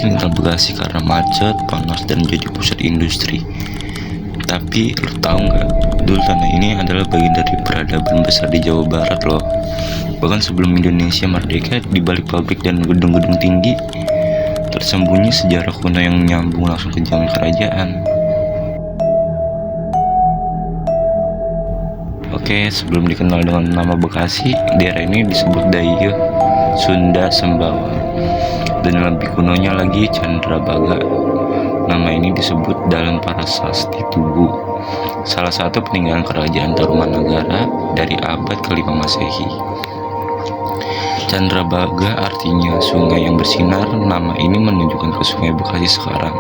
mungkin kenal Bekasi karena macet, panas, dan jadi pusat industri. Tapi lo tahu nggak, dulu tanah ini adalah bagian dari peradaban besar di Jawa Barat loh. Bahkan sebelum Indonesia merdeka, di balik pabrik dan gedung-gedung tinggi, tersembunyi sejarah kuno yang nyambung langsung ke zaman kerajaan. Oke, sebelum dikenal dengan nama Bekasi, daerah ini disebut Dayeuh Sunda Sembawa, dan lebih kunonya lagi Candrabaga. Nama ini disebut dalam Prasasti Tugu, salah satu peninggalan kerajaan Tarumanagara dari abad ke-5 Masehi. Candrabaga artinya sungai yang bersinar. Nama ini menunjukkan ke Sungai Bekasi sekarang,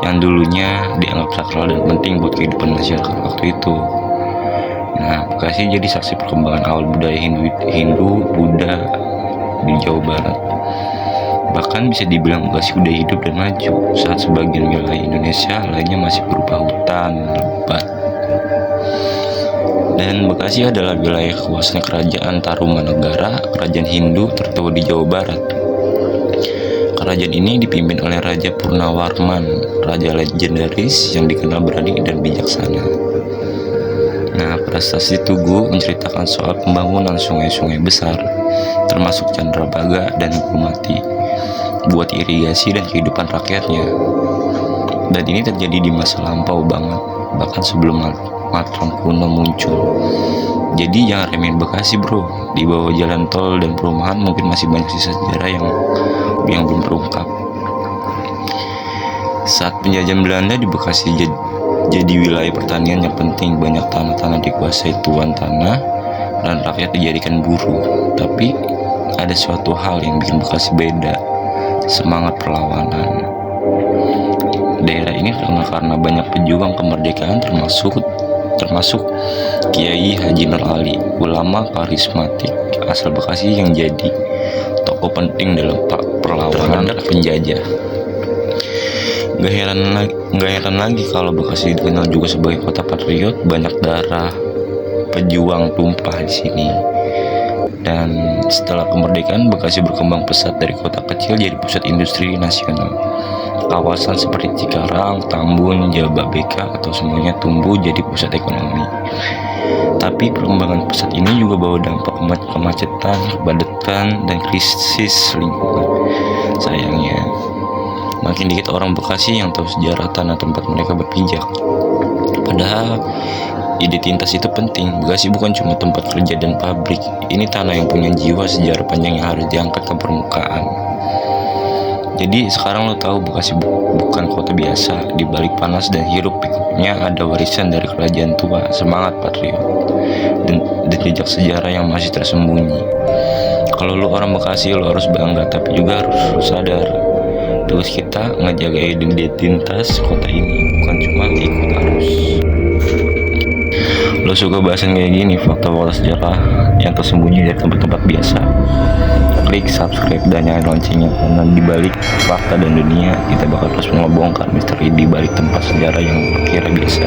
yang dulunya dianggap sakral dan penting buat kehidupan masyarakat waktu itu. Nah, Bekasi jadi saksi perkembangan awal budaya Hindu Buddha di Jawa Barat. Bahkan bisa dibilang Bekasi udah hidup dan maju saat sebagian wilayah Indonesia lainnya masih berupa hutan lebat. Dan Bekasi adalah wilayah kekuasaan kerajaan Tarumanagara, kerajaan Hindu tertua di Jawa Barat. Kerajaan ini dipimpin oleh Raja Purnawarman, raja legendaris yang dikenal berani dan bijaksana. Nah, Prasasti Tugu menceritakan soal pembangunan sungai-sungai besar, termasuk Candrabaga dan Hukumati, buat irigasi dan kehidupan rakyatnya. Dan ini terjadi di masa lampau banget, bahkan sebelum Mataram kuno muncul. Jadi jangan remehin Bekasi bro. Di bawah jalan tol dan perumahan mungkin masih banyak sisa sejarah yang belum terungkap. Saat penjajahan Belanda di Bekasi jadi wilayah pertanian yang penting. Banyak tanah-tanah dikuasai tuan tanah dan rakyat dijadikan buruh. Tapi ada suatu hal yang bikin Bekasi beda, semangat perlawanan. Daerah ini terkenal karena banyak pejuang kemerdekaan, termasuk Kiai Haji Nur Ali, ulama karismatik asal Bekasi yang jadi tokoh penting dalam perlawanan terhadap penjajah. Gak heran lagi kalau Bekasi dikenal juga sebagai kota patriot. Banyak darah pejuang tumpah di sini. Dan setelah kemerdekaan, Bekasi berkembang pesat dari kota kecil jadi pusat industri nasional. Kawasan seperti Cikarang, Tambun, Jababeka atau semuanya tumbuh jadi pusat ekonomi. Tapi perkembangan pesat ini juga bawa dampak kemacetan, kepadatan, dan krisis lingkungan. Sayangnya, makin dikit orang Bekasi yang tahu sejarah tanah tempat mereka berpijak. Padahal identitas itu penting. Bekasi bukan cuma tempat kerja dan pabrik. Ini tanah yang punya jiwa sejarah panjang yang harus diangkat ke permukaan. Jadi sekarang lo tahu Bekasi bukan kota biasa. Di balik panas dan hiruk pikuknya ada warisan dari kerajaan tua, semangat patriot, dan jejak sejarah yang masih tersembunyi. Kalau lo orang Bekasi, lo harus bangga, tapi juga harus sadar tugas kita ngejaga identitas kota ini, bukan cuma ikut arus. Lo suka bahasan kayak gini, fakta-fakta sejarah yang tersembunyi dari tempat-tempat biasa? Klik subscribe dan nyalain loncengnya, karena di balik fakta dan dunia kita bakal terus membongkar misteri di balik tempat sejarah yang kira biasa.